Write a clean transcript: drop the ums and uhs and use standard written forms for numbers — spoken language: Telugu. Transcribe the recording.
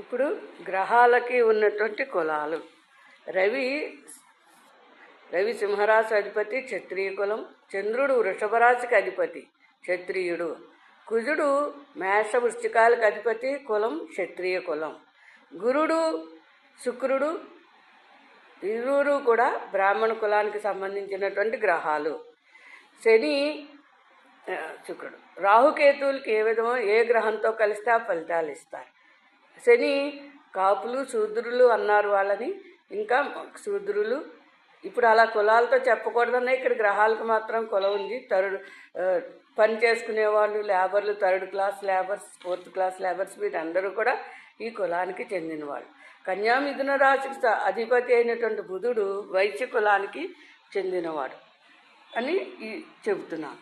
ఇప్పుడు గ్రహాలకి ఉన్నటువంటి కులాలు. రవి సింహరాశి అధిపతి, క్షత్రియ కులం. చంద్రుడు వృషభ రాశికి అధిపతి, క్షత్రియుడు. కుజుడు మేష వృశ్చికాలకు అధిపతి, కులం క్షత్రియ కులం. గురుడు, శుక్రుడు ఇరువురు కూడా బ్రాహ్మణ కులానికి సంబంధించినటువంటి గ్రహాలు. శని, శుక్రుడు. రాహుకేతువులకి ఏ గ్రహంతో కలిస్తే ఆ ఫలితాలు ఇస్తారు. శని కాపులు, శూద్రులు అన్నారు వాళ్ళని. ఇంకా శూద్రులు ఇప్పుడు అలా కులాలతో చెప్పకూడదన్నా ఇక్కడ గ్రహాలకు మాత్రం కులం ఉంది. పని చేసుకునే వాళ్ళు, లేబర్లు, 3rd class labours, 4th class labours వీరందరూ కూడా ఈ కులానికి చెందిన వాళ్ళు. కన్యా మిథున రాశికి అధిపతి అయినటువంటి బుధుడు వైశ్య కులానికి చెందినవాడు అని చెబుతున్నాను.